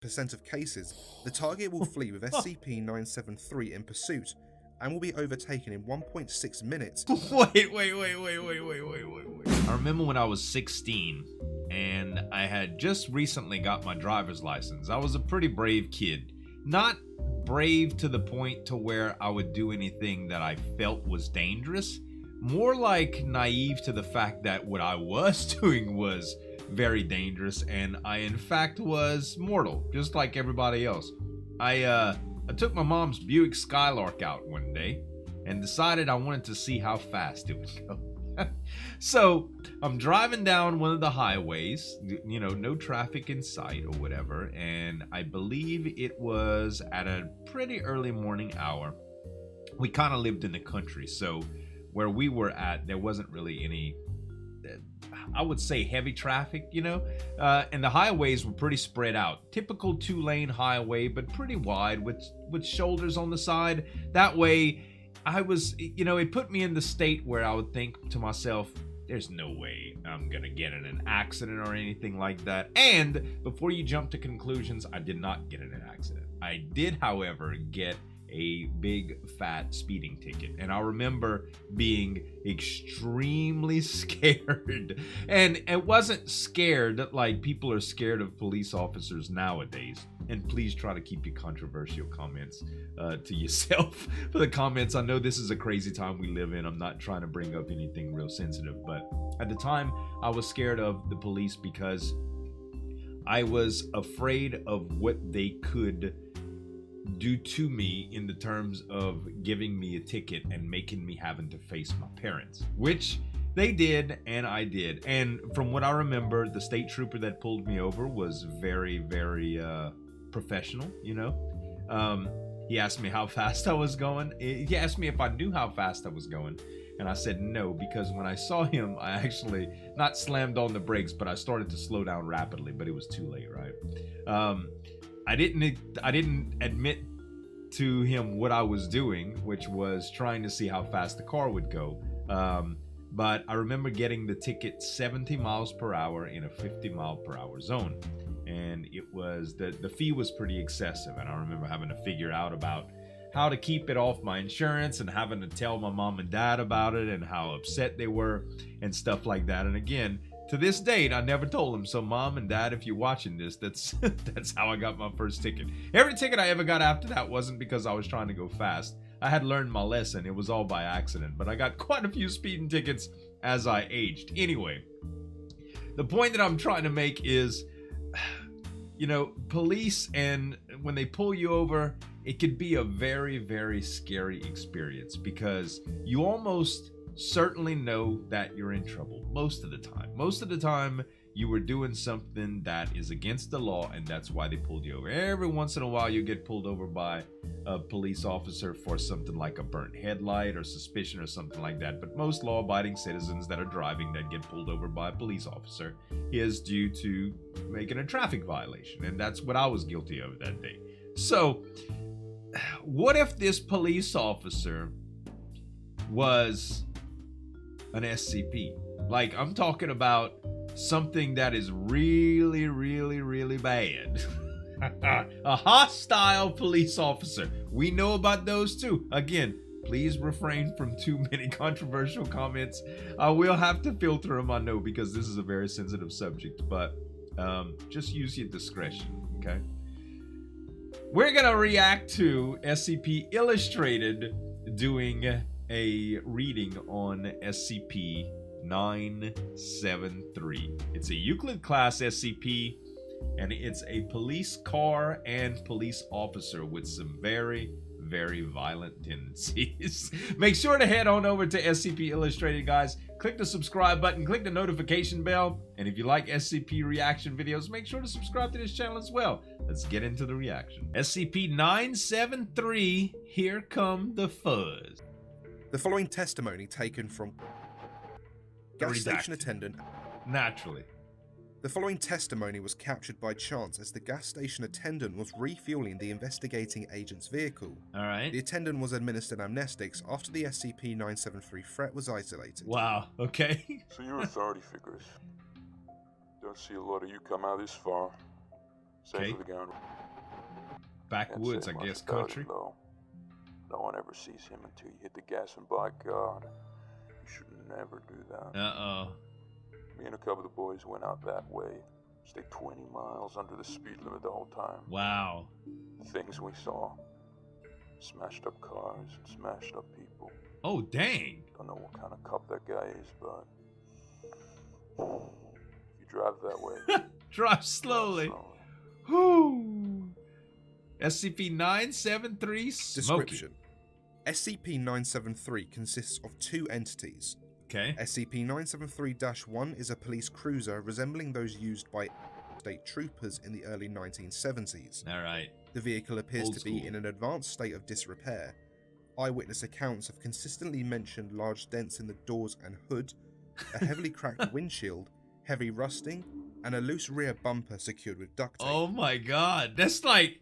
of cases, the target will flee with SCP-973 in pursuit and will be overtaken in 1.6 minutes. Wait. I remember when I was 16 and I had just recently got my driver's license. I was a pretty brave kid. Not brave to the point to where I would do anything that I felt was dangerous. More like naive to the fact that what I was doing was very dangerous, and I in fact was mortal, just like everybody else. I took my mom's Buick Skylark out one day and decided I wanted to see how fast it would go. So I'm driving down one of the highways, you know, no traffic in sight or whatever, and I believe it was at a pretty early morning hour. We kind of lived in the country, so where we were at, there wasn't really any, I would say, heavy traffic, you know, and the highways were pretty spread out. Typical 2-lane highway, but pretty wide with shoulders on the side. That way, I was, you know, it put me in the state where I would think to myself, there's no way I'm gonna get in an accident or anything like that. And before you jump to conclusions, I did not get in an accident. I did, however, get a big fat speeding ticket, and I remember being extremely scared. And it wasn't scared like people are scared of police officers nowadays. And please try to keep your controversial comments to yourself for the comments. I know this is a crazy time we live in. I'm not trying to bring up anything real sensitive, but at the time I was scared of the police because I was afraid of what they could do to me in the terms of giving me a ticket and making me having to face my parents, which they did, and I did. And from what I remember, the state trooper that pulled me over was very, very professional, you know. He asked me how fast I was going. He asked me if I knew how fast I was going, and I said no, because when I saw him, I actually not slammed on the brakes, but I started to slow down rapidly, but it was too late, right? I didn't admit to him what I was doing, which was trying to see how fast the car would go. But I remember getting the ticket 70 miles per hour in a 50 mile per hour zone. And it was, the fee was pretty excessive. And I remember having to figure out about how to keep it off my insurance and having to tell my mom and dad about it and how upset they were and stuff like that. And again, to this date, I never told them. So mom and dad, if you're watching this, that's how I got my first ticket. Every ticket I ever got after that wasn't because I was trying to go fast. I had learned my lesson. It was all by accident, but I got quite a few speeding tickets as I aged. Anyway, the point that I'm trying to make is, you know, police, and when they pull you over, it could be a very, very scary experience because you almost certainly know that you're in trouble most of the time. Most of the time, you were doing something that is against the law, and that's why they pulled you over. Every once in a while, you get pulled over by a police officer for something like a burnt headlight or suspicion or something like that. But most law-abiding citizens that are driving that get pulled over by a police officer is due to making a traffic violation, and that's what I was guilty of that day. So, what if this police officer was an SCP? Like, I'm talking about something that is really, really, really bad. A hostile police officer. We know about those too. Again, please refrain from too many controversial comments. I will have to filter them, I know, because this is a very sensitive subject, but just use your discretion, okay? We're gonna react to SCP Illustrated doing a reading on SCP-973. It's a Euclid class SCP, and it's a police car and police officer with some very, very violent tendencies. Make sure to head on over to SCP Illustrated, guys. Click the subscribe button, click the notification bell, and if you like SCP reaction videos, make sure to subscribe to this channel as well. Let's get into the reaction. SCP-973, here come the fuzz. The following testimony taken from gas station attendant. Naturally. The following testimony was captured by chance as the gas station attendant was refueling the investigating agent's vehicle. Alright. The attendant was administered amnestics after the SCP-973 threat was isolated. Wow, okay. So you're authority figures. Don't see a lot of you come out this far. Same Okay. for the guy. Backwoods, I guess, country. Though. No one ever sees him until you hit the gas, and by God, you should never do that. Uh-oh. Me and a couple of the boys went out that way. Stayed 20 miles under the speed limit the whole time. Wow. The things we saw. Smashed up cars and smashed up people. Oh, dang. Don't know what kind of cop that guy is, but if you drive that way, Drive slowly. drive slowly. Whew. SCP-973 Smokey. Description. SCP-973 consists of two entities. Okay. SCP-973-1 is a police cruiser resembling those used by state troopers in the early 1970s. All right. The vehicle appears Old to be school. in an advanced state of disrepair. Eyewitness accounts have consistently mentioned large dents in the doors and hood, a heavily cracked windshield, heavy rusting, and a loose rear bumper secured with duct tape. Oh my God. That's like...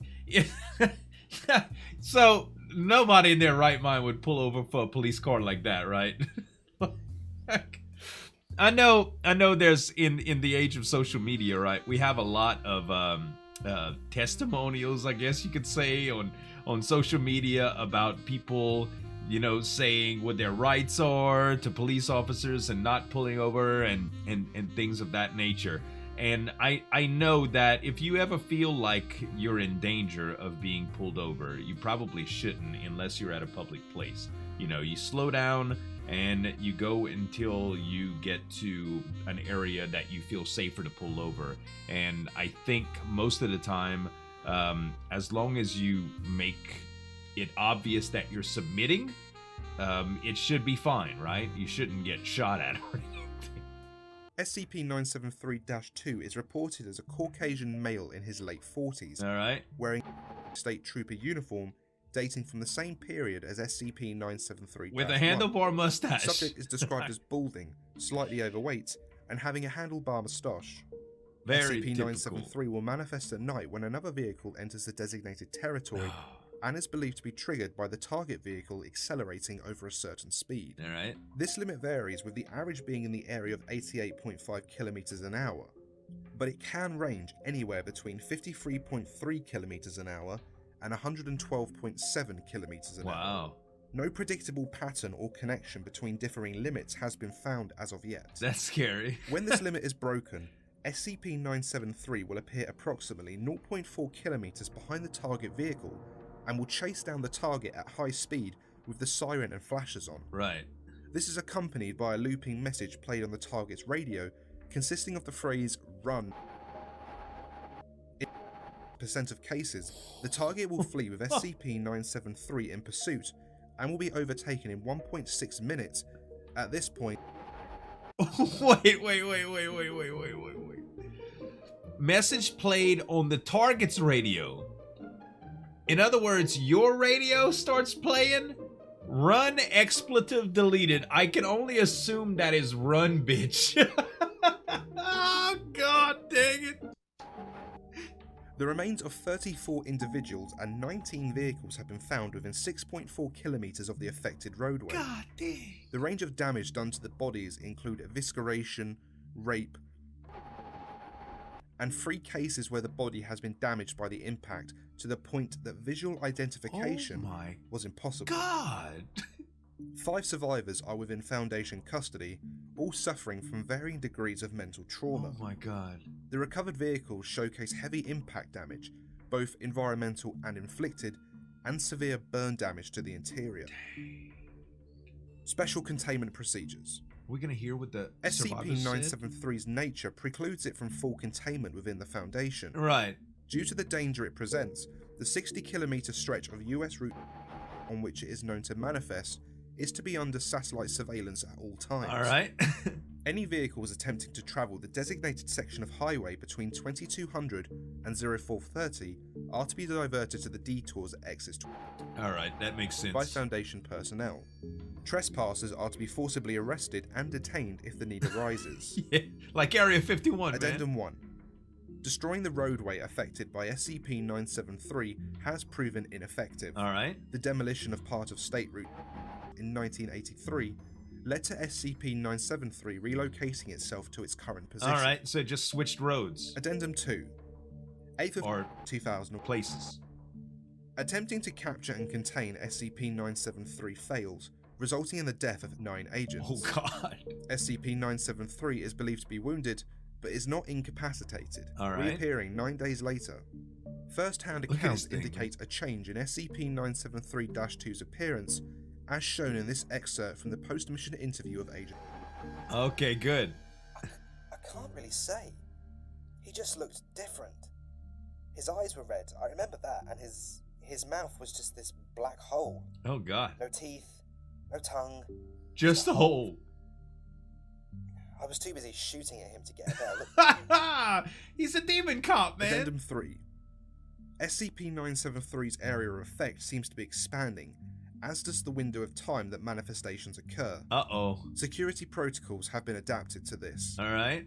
So, nobody in their right mind would pull over for a police car like that, right? I know there's in the age of social media, right? We have a lot of testimonials, I guess you could say, on social media about people, you know, saying what their rights are to police officers and not pulling over and things of that nature. And I know that if you ever feel like you're in danger of being pulled over, you probably shouldn't unless you're at a public place. You know, you slow down and you go until you get to an area that you feel safer to pull over. And I think most of the time, as long as you make it obvious that you're submitting, it should be fine, right? You shouldn't get shot at or anything. SCP-973-2 is reported as a Caucasian male in his late 40s, All right. wearing a state trooper uniform dating from the same period as SCP-973-1. With a handlebar mustache. The subject is described as balding, slightly overweight, and having a handlebar moustache. Very SCP-973 will manifest at night when another vehicle enters the designated territory and is believed to be triggered by the target vehicle accelerating over a certain speed. All right. This limit varies, with the average being in the area of 88.5 kilometers an hour, but it can range anywhere between 53.3 kilometers an hour and 112.7 kilometers an hour. Wow. No predictable pattern or connection between differing limits has been found as of yet. That's scary. When this limit is broken, SCP-973 will appear approximately 0.4 kilometers behind the target vehicle and will chase down the target at high speed with the siren and flashes on. Right. This is accompanied by a looping message played on the target's radio, consisting of the phrase "run." In % of cases, the target will flee with SCP-973 in pursuit and will be overtaken in 1.6 minutes. At this point, Wait. Message played on the target's radio. In other words, your radio starts playing? Run expletive deleted. I can only assume that is run, bitch. Oh, God dang it. the remains of 34 individuals and 19 vehicles have been found within 6.4 kilometers of the affected roadway. God dang. The range of damage done to the bodies include evisceration, rape, and 3 cases where the body has been damaged by the impact to the point that visual identification Oh my was impossible. God. 5 survivors are within Foundation custody, all suffering from varying degrees of mental trauma. Oh my God. The recovered vehicles showcase heavy impact damage, both environmental and inflicted, and severe burn damage to the interior. Special containment procedures. We're gonna hear what the survivors said? SCP-973's nature precludes it from full containment within the Foundation. Right. Due to the danger it presents, the 60-kilometer stretch of US route on which it is known to manifest is to be under satellite surveillance at all times. All right. Any vehicles attempting to travel the designated section of highway between 2200 and 0430 are to be diverted to the detours at exits All right. That makes sense. by Foundation personnel. Trespassers are to be forcibly arrested and detained if the need arises. Yeah, like Area 51, Addendum man. 1. Destroying the roadway affected by SCP-973 has proven ineffective. All right. The demolition of part of State Route in 1983 led to SCP-973 relocating itself to its current position. All right. So it just switched roads. Addendum 2. 8th of or 2000. places. Attempting to capture and contain SCP-973 fails, resulting in the death of 9 agents. Oh god. SCP-973 is believed to be wounded, but is not incapacitated, Alright. reappearing 9 days later. First-hand Look at accounts this thing, indicate a change in SCP-973-2's appearance, as shown in this excerpt from the post-mission interview of Agent. Okay, good. I can't really say. He just looked different. His eyes were red, I remember that, and his mouth was just this black hole. Oh god. No teeth, no tongue. Just a hole. I was too busy shooting at him to get a better look. He's a demon cop, man. Addendum 3. SCP-973's area of effect seems to be expanding, as does the window of time that manifestations occur. Uh-oh. Security protocols have been adapted to this. Alright.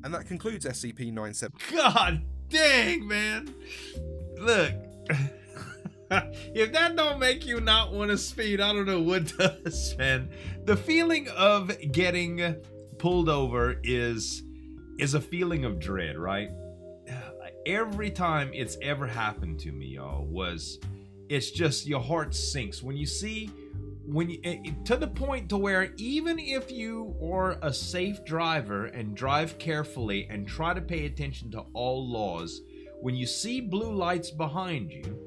And that concludes SCP-973. God dang, man. Look. If that don't make you not want to speed, I don't know what does, man. The feeling of getting pulled over is a feeling of dread, right? Every time it's ever happened to me, y'all, it's just your heart sinks when you see, to the point to where even if you are a safe driver and drive carefully and try to pay attention to all laws, when you see blue lights behind you,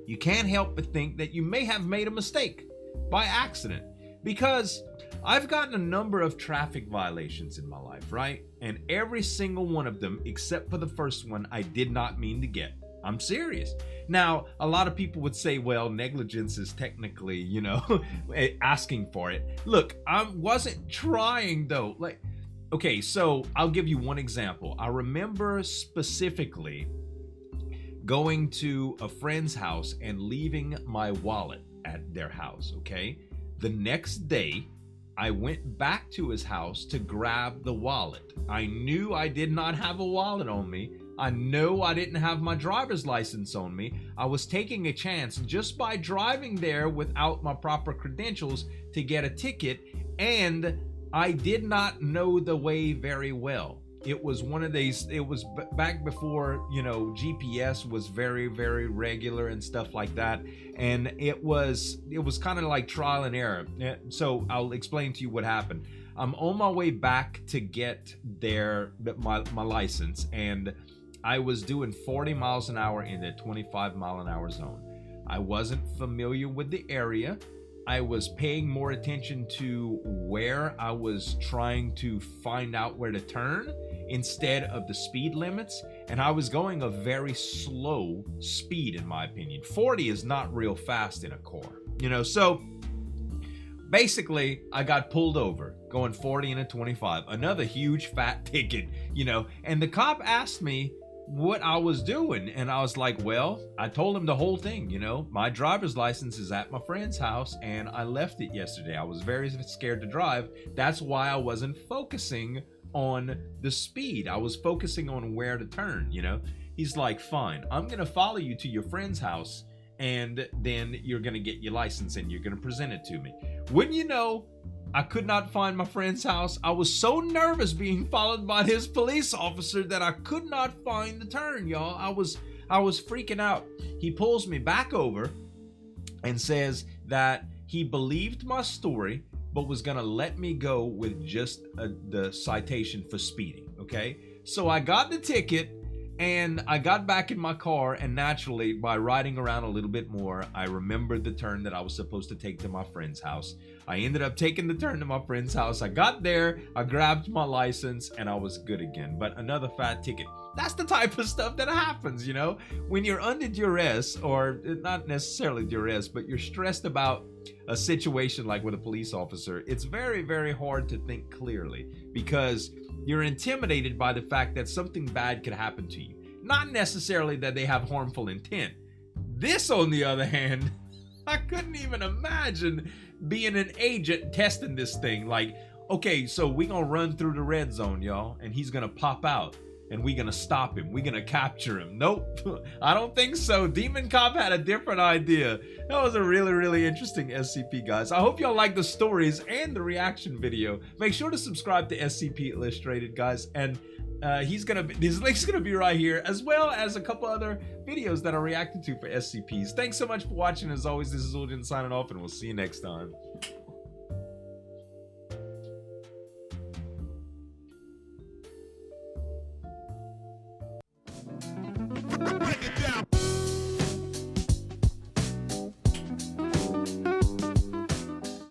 you can't help but think that you may have made a mistake by accident. Because I've gotten a number of traffic violations in my life, right? And every single one of them, except for the first one, I did not mean to get. I'm serious. Now, a lot of people would say, well, negligence is technically, you know, asking for it. Look, I wasn't trying though. Like, okay, so I'll give you one example. I remember specifically going to a friend's house and leaving my wallet at their house, okay? The next day, I went back to his house to grab the wallet. I knew I did not have a wallet on me. I know I didn't have my driver's license on me. I was taking a chance just by driving there without my proper credentials to get a ticket, and I did not know the way very well. It was one of these, it was back before, you know, GPS was very, very regular and stuff like that. And it was kind of like trial and error. So I'll explain to you what happened. I'm on my way back to get my license, and I was doing 40 miles an hour in the 25 mile an hour zone. I wasn't familiar with the area. I was paying more attention to where I was trying to find out where to turn instead of the speed limits, and I was going a very slow speed in my opinion. 40 is not real fast in a car, you know. So basically I got pulled over going 40 and a 25, another huge fat ticket, you know, and the cop asked me what I was doing, and I was like, well, I told him the whole thing, you know, my driver's license is at my friend's house and I left it yesterday. I was very scared to drive. That's why I wasn't focusing on the speed. I was focusing on where to turn, you know. He's like, fine, I'm gonna follow you to your friend's house, and then you're gonna get your license and you're gonna present it to me. Wouldn't you know, I could not find my friend's house. I was so nervous being followed by his police officer that I could not find the turn, y'all. I was freaking out. He pulls me back over and says that he believed my story, but was gonna let me go with just the citation for speeding, okay? So I got the ticket, and I got back in my car, and naturally, by riding around a little bit more, I remembered the turn that I was supposed to take to my friend's house. I ended up taking the turn to my friend's house. I got there, I grabbed my license, and I was good again. But another fat ticket. That's the type of stuff that happens, you know? When you're under duress, or not necessarily duress, but you're stressed about a situation like with a police officer, it's very, very hard to think clearly because you're intimidated by the fact that something bad could happen to you. Not necessarily that they have harmful intent. This, on the other hand, I couldn't even imagine being an agent testing this thing. Like, okay, so we're gonna run through the red zone, y'all, and he's gonna pop out. And we're gonna stop him. We're gonna capture him. Nope, I don't think so. Demon Cop had a different idea. That was a really, really interesting SCP, guys. I hope y'all like the stories and the reaction video. Make sure to subscribe to SCP Illustrated, guys. And his link's gonna be right here, as well as a couple other videos that I reacted to for SCPs. Thanks so much for watching. As always, this is Zueljin signing off, and we'll see you next time.